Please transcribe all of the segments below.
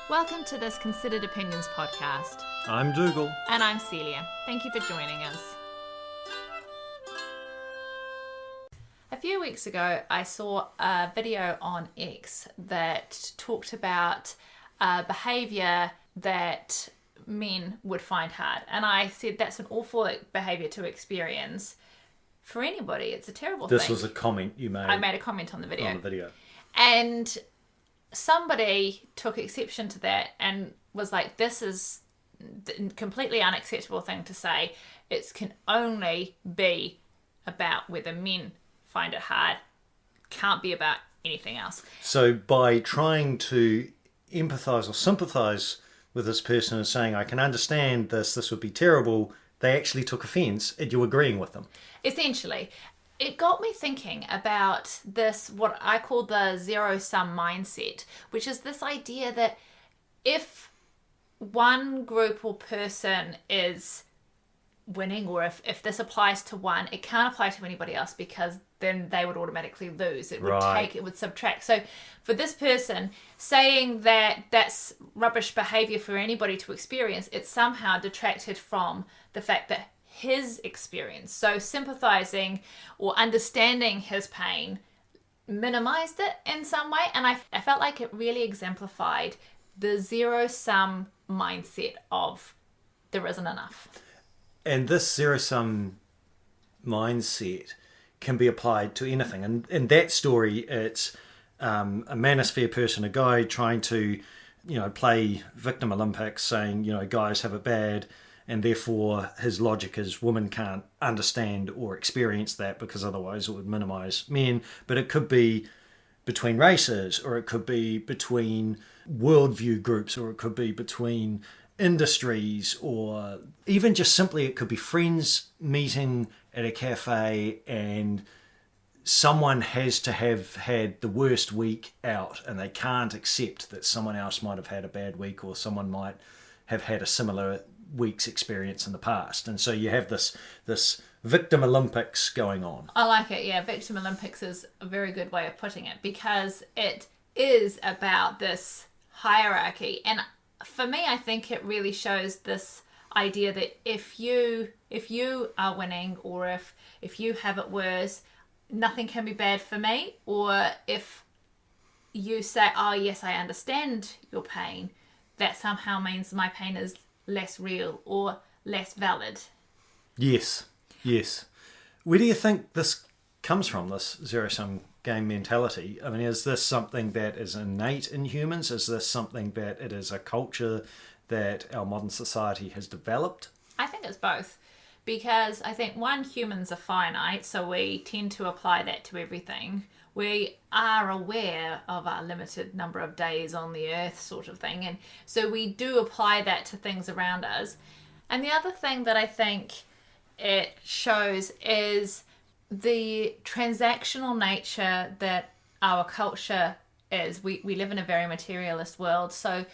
Welcome to this Considered Opinions podcast. I'm Dougal. And I'm Celia. Thank you for joining us. A few weeks ago, I saw a video on X that talked about behaviour that men would find hard. And I said that's an awful behaviour to experience for anybody. It's a terrible thing. This was a comment you made. I made a comment on the video. On the video. And somebody took exception to that and was like, this is a completely unacceptable thing to say. It can only be about whether men find it hard. Can't be about anything else. So by trying to empathise or sympathise with this person and saying, I can understand this would be terrible, they actually took offence at you agreeing with them. Essentially. It got me thinking about this, what I call the zero-sum mindset, which is this idea that if one group or person is winning, or if this applies to one, it can't apply to anybody else because then they would automatically lose. It would subtract. So for this person, saying that that's rubbish behaviour for anybody to experience, it somehow detracted from the fact that his experience, so sympathizing or understanding his pain, minimized it in some way. And I felt like it really exemplified the zero-sum mindset of there isn't enough. And this zero-sum mindset can be applied to anything. And in that story, it's a manosphere person, a guy trying to, play victim Olympics, saying, guys have it bad. And therefore, his logic is women can't understand or experience that because otherwise it would minimise men. But it could be between races, or it could be between worldview groups, or it could be between industries, or even just simply it could be friends meeting at a cafe and someone has to have had the worst week out and they can't accept that someone else might have had a bad week, or someone might have had a similar week's experience in the past. And so you have this victim Olympics going on. I like it. Yeah, victim Olympics is a very good way of putting it, because it is about this hierarchy. And for me, I think it really shows this idea that if you are winning, or if you have it worse, nothing can be bad for me. Or if you say, oh yes, I understand your pain, that somehow means my pain is less real or less valid. Yes. Where do you think this comes from, this zero-sum game mentality? I mean, is this something that is innate in humans? Is this something that it is a culture that our modern society has developed? I think it's both. Because I think, one, humans are finite, so we tend to apply that to everything. We are aware of our limited number of days on the earth, sort of thing. And so we do apply that to things around us. And the other thing that I think it shows is the transactional nature that our culture is. We live in a very materialist world, so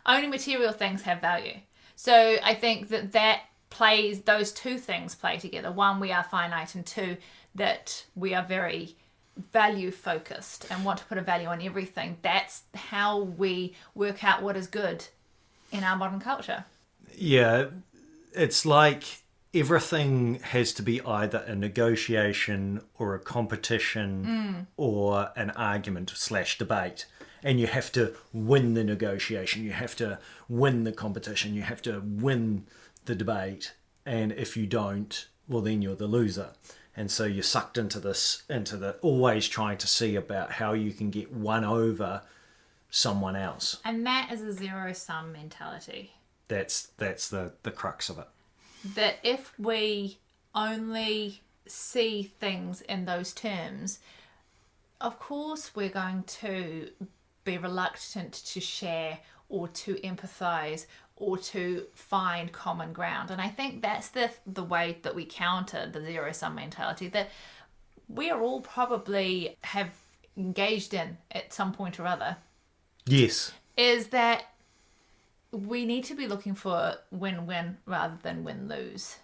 only material things have value. So I think those two things play together. One, we are finite, and two, that we are very value focused and want to put a value on everything. That's how we work out what is good in our modern culture. Yeah, it's like everything has to be either a negotiation or a competition or an argument / debate. And you have to win the negotiation, you have to win the competition, you have to win the debate. And if you don't, well, then you're the loser. And so you're sucked into the always trying to see about how you can get one over someone else. And that is a zero-sum mentality. That's the crux of it. That if we only see things in those terms, of course we're going to be reluctant to share or to empathise or to find common ground. And I think that's the way that we counter the zero-sum mentality that we are all probably have engaged in at some point or other. Yes. Is that we need to be looking for win-win rather than win-lose.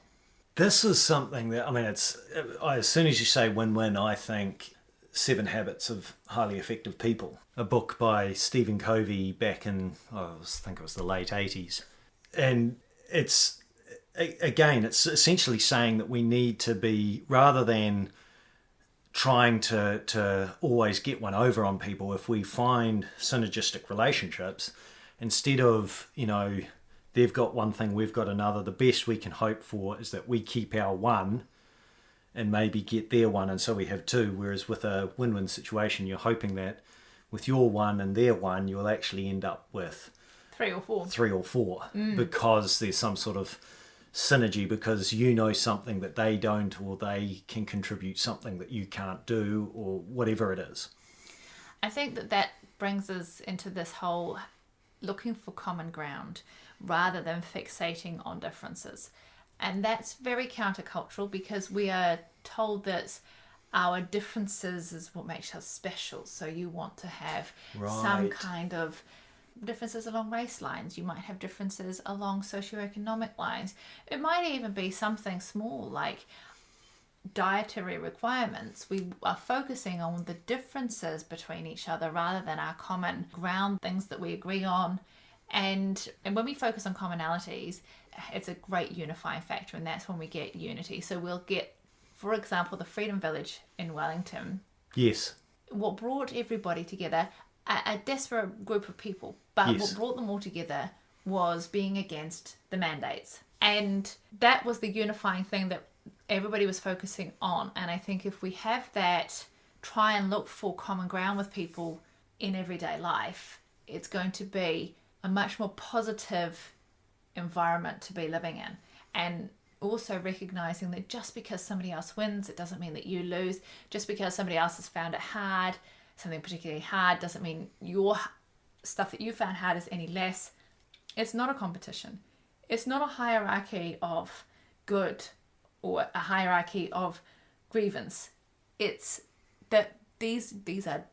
This is something that, it's as soon as you say win-win, I think Seven Habits of Highly Effective People, a book by Stephen Covey back in, I think it was the late 80s. And it's, again, it's essentially saying that we need to be, rather than trying to always get one over on people, if we find synergistic relationships, instead of, they've got one thing, we've got another, the best we can hope for is that we keep our one and maybe get their one, and so we have two. Whereas with a win-win situation, you're hoping that with your one and their one, you'll actually end up with three or four, because there's some sort of synergy, because you know something that they don't, or they can contribute something that you can't do, or whatever it is. I think that brings us into this whole looking for common ground rather than fixating on differences. And that's very countercultural, because we are told that our differences is what makes us special. So you want to have some kind of differences along race lines. You might have differences along socioeconomic lines. It might even be something small like dietary requirements. We are focusing on the differences between each other rather than our common ground, things that we agree on. And when we focus on commonalities, it's a great unifying factor, and that's when we get unity. So we'll get, for example, the Freedom Village in Wellington. Yes. What brought everybody together, a desperate group of people, but what brought them all together was being against the mandates. And that was the unifying thing that everybody was focusing on. And I think if we have that, try and look for common ground with people in everyday life, it's going to be a much more positive environment to be living in. And also recognizing that just because somebody else wins, it doesn't mean that you lose. Just because somebody else has found it hard, something particularly hard, doesn't mean your stuff that you found hard is any less. It's not a competition. It's not a hierarchy of good or a hierarchy of grievance. It's that these are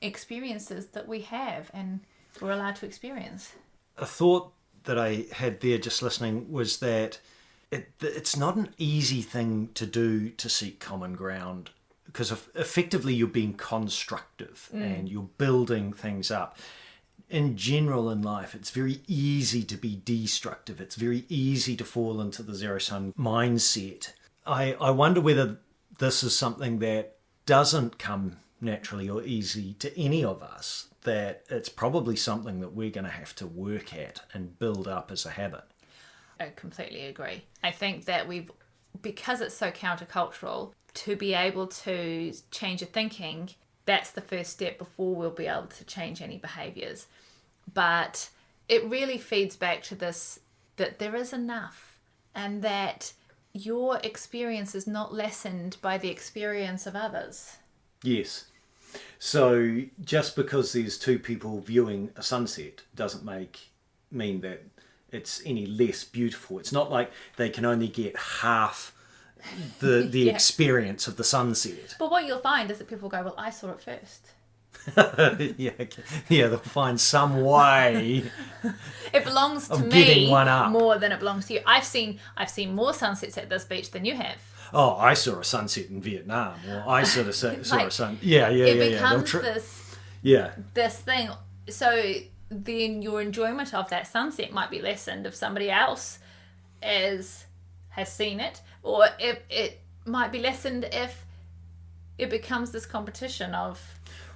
experiences that we have and we're allowed to experience. A thought that I had there just listening was that it's not an easy thing to do to seek common ground, because effectively you're being constructive and you're building things up. In general in life, it's very easy to be destructive. It's very easy to fall into the zero-sum mindset. I wonder whether this is something that doesn't come naturally or easy to any of us, that it's probably something that we're going to have to work at and build up as a habit. I completely agree. I think that because it's so countercultural, to be able to change your thinking, that's the first step before we'll be able to change any behaviours. But it really feeds back to this, that there is enough, and that your experience is not lessened by the experience of others. Yes. So just because there's two people viewing a sunset doesn't mean that it's any less beautiful. It's not like they can only get half the experience of the sunset. But what you'll find is that people go, well, I saw it first. yeah, they'll find some way. It belongs to me getting one up more than it belongs to you. I've seen more sunsets at this beach than you have. Oh, I saw a sunset in Vietnam, or I sort of saw a sun. It becomes this thing. So then your enjoyment of that sunset might be lessened if somebody else has seen it, or it might be lessened if it becomes this competition of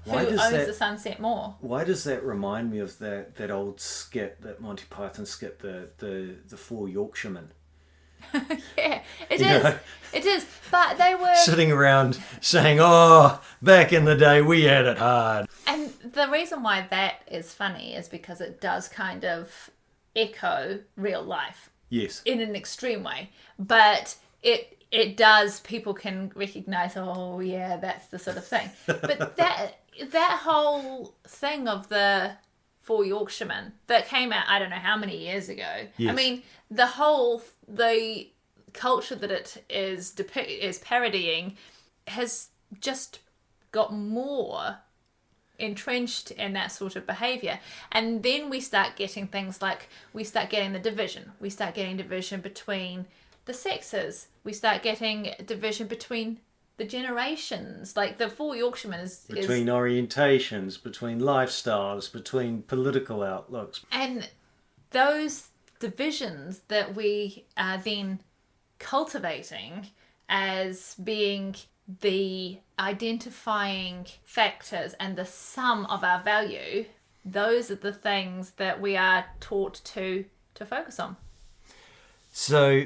who owns the sunset more. Why does that remind me of that old skit, that Monty Python skit, the four Yorkshiremen? Yeah, it is. It is. But they were sitting around saying, "Oh, back in the day, we had it hard." And the reason why that is funny is because it does kind of echo real life. Yes. In an extreme way, but it does. People can recognise. Oh, yeah, that's the sort of thing. But that whole thing of the four Yorkshiremen that came out, I don't know how many years ago. Yes. I mean, the culture that it is parodying has just got more entrenched in that sort of behaviour. And then we start getting things like, we start getting the division. We start getting division between the sexes. We start getting division between the generations. Like the Four Yorkshiremen between orientations, between lifestyles, between political outlooks. And those divisions that we are then cultivating as being the identifying factors and the sum of our value, those are the things that we are taught to focus on. So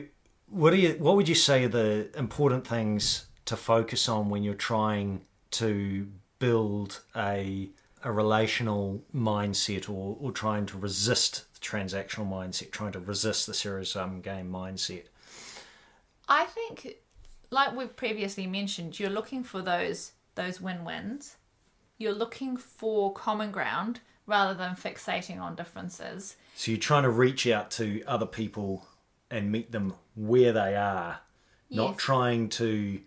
what would you say are the important things to focus on when you're trying to build a relational mindset, or trying to resist the transactional mindset, trying to resist the zero-sum game mindset? I think, like we've previously mentioned, you're looking for those win-wins. You're looking for common ground rather than fixating on differences. So you're trying to reach out to other people and meet them where they are, not Yes. trying to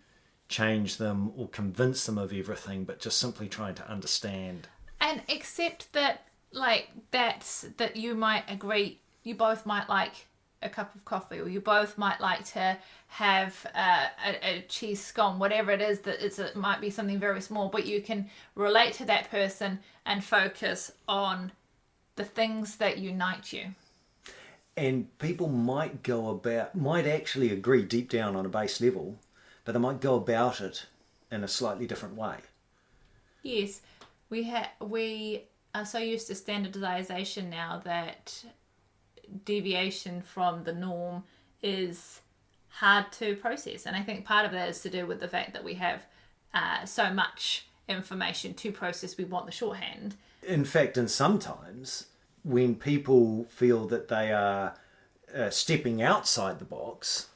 change them or convince them of everything, but just simply trying to understand. And accept that, that you might agree, you both might like a cup of coffee, or you both might like to have a cheese scone, whatever it is that it might be something very small, but you can relate to that person and focus on the things that unite you. And people might actually agree deep down on a base level, but they might go about it in a slightly different way. Yes, we are so used to standardization now that deviation from the norm is hard to process, and I think part of that is to do with the fact that we have so much information to process. We want the shorthand. In fact, and sometimes when people feel that they are stepping outside the box,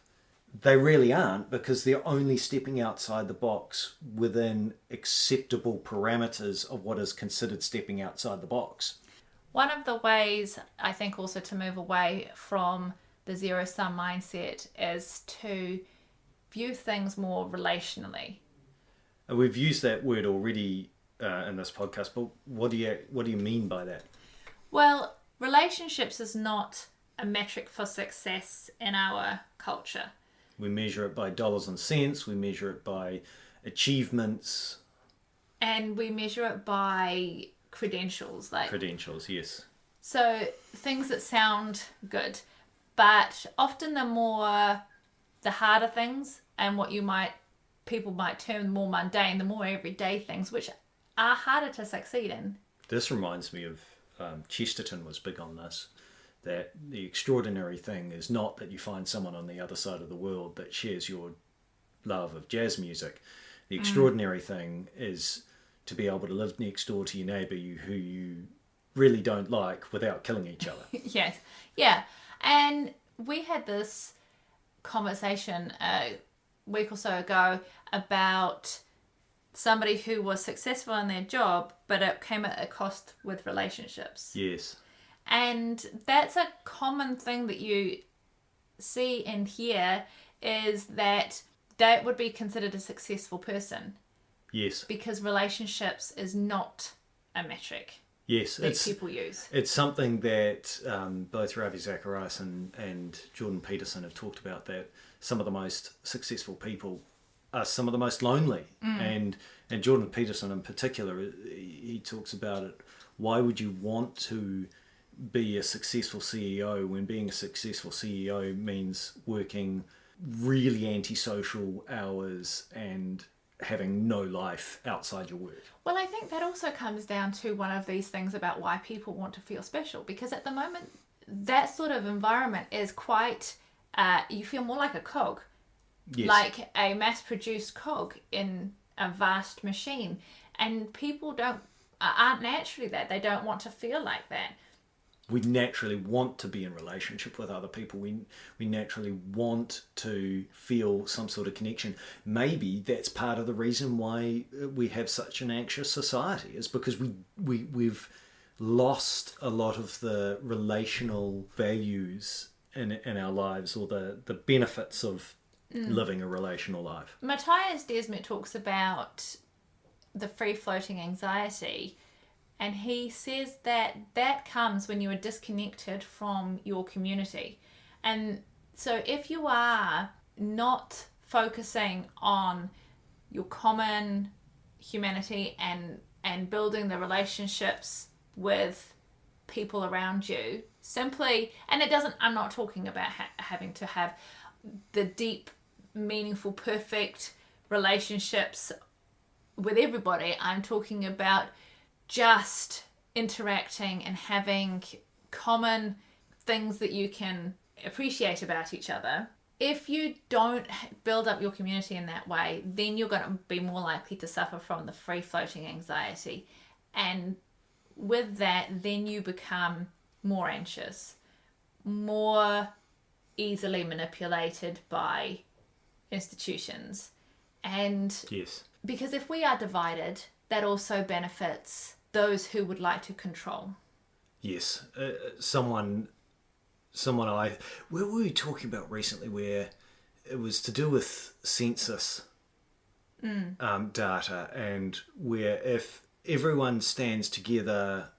they really aren't, because they're only stepping outside the box within acceptable parameters of what is considered stepping outside the box. One of the ways I think also to move away from the zero-sum mindset is to view things more relationally. We've used that word already in this podcast, but what do you mean by that? Well, relationships is not a metric for success in our culture. We measure it by dollars and cents. We measure it by achievements. And we measure it by credentials. Credentials, yes. So things that sound good, but often the harder things, and what people might term more mundane, the more everyday things, which are harder to succeed in. This reminds me of Chesterton was big on this, that the extraordinary thing is not that you find someone on the other side of the world that shares your love of jazz music. The extraordinary thing is to be able to live next door to your neighbour who you really don't like without killing each other. Yes. Yeah. And we had this conversation a week or so ago about somebody who was successful in their job, but it came at a cost with relationships. Yes. And that's a common thing that you see and hear, is that would be considered a successful person. Yes. Because relationships is not a metric. Yes, that people use. It's something that both Ravi Zacharias and Jordan Peterson have talked about, that some of the most successful people are some of the most lonely. And Jordan Peterson in particular, he talks about it. Why would you want to be a successful CEO when being a successful CEO means working really antisocial hours and having no life outside your work? Well, I think that also comes down to one of these things about why people want to feel special, because at the moment that sort of environment is quite you feel more like a cog. Yes. Like a mass-produced cog in a vast machine, and people aren't naturally that. They don't want to feel like that. We naturally want to be in relationship with other people. We naturally want to feel some sort of connection. Maybe that's part of the reason why we have such an anxious society, is because we've lost a lot of the relational values in our lives, or the benefits of living a relational life. Matthias Desmet talks about the free-floating anxiety, and he says that comes when you are disconnected from your community. And so if you are not focusing on your common humanity and building the relationships with people around you simply, and it doesn't, I'm not talking about having to have the deep, meaningful, perfect relationships with everybody. I'm talking about just interacting and having common things that you can appreciate about each other. If you don't build up your community in that way, then you're going to be more likely to suffer from the free-floating anxiety. And with that, then you become more anxious, more easily manipulated by institutions. And Yes. because if we are divided, that also benefits those who would like to control. Yes. Where were we talking about recently where it was to do with census data, and where if everyone stands together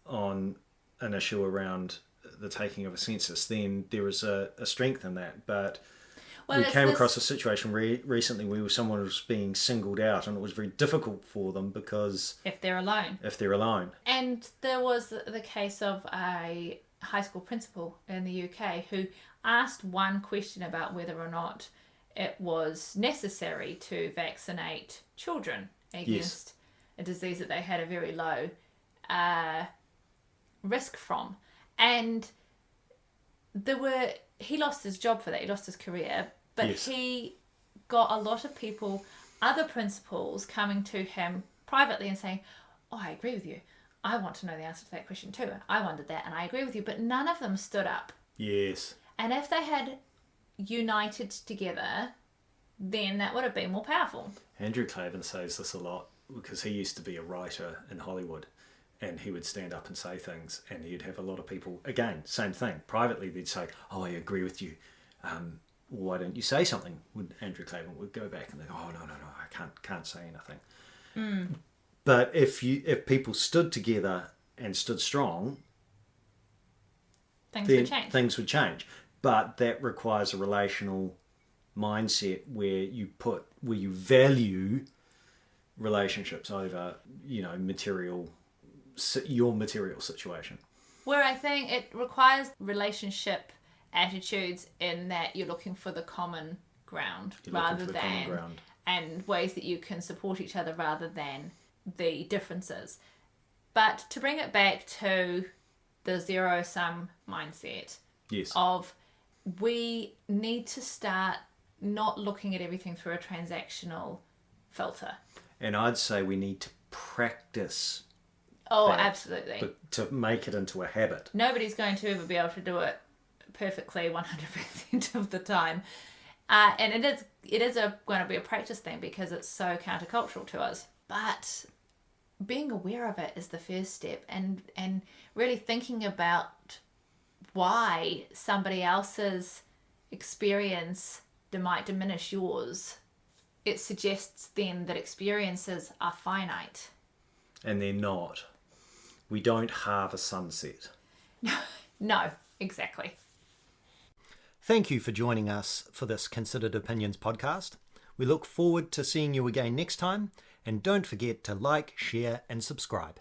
on an issue around the taking of a census, then there is a strength in that. But we came across a situation recently where someone was being singled out, and it was very difficult for them because if they're alone. And there was the case of a high school principal in the UK who asked one question about whether or not it was necessary to vaccinate children against a disease that they had a very low risk from. And he lost his job for that, he lost his career, but he got a lot of people, other principals, coming to him privately and saying, oh, I agree with you. I want to know the answer to that question too. I wondered that, and I agree with you. But none of them stood up. Yes. And if they had united together, then that would have been more powerful. Andrew Clavin says this a lot because he used to be a writer in Hollywood, and he would stand up and say things, and he'd have a lot of people, again, same thing. Privately, they'd say, oh, I agree with you. Why don't you say something? Andrew Clavin would go back and they go, oh, no, I can't say anything. But if people stood together and stood strong, things would change. But that requires a relational mindset where you value relationships over, your material situation. Where I think it requires relationship attitudes in that you're looking for the common ground and ways that you can support each other rather than the differences. But to bring it back to the zero-sum mindset of we need to start not looking at everything through a transactional filter. And I'd say we need to practice absolutely. But to make it into a habit. Nobody's going to ever be able to do it perfectly 100% of the time. And it is going to be a practice thing because it's so countercultural to us. But being aware of it is the first step, and really thinking about why somebody else's experience might diminish yours. It suggests then that experiences are finite. And they're not. We don't have a sunset. No, exactly. Thank you for joining us for this Considered Opinions podcast. We look forward to seeing you again next time, and don't forget to like, share, and subscribe.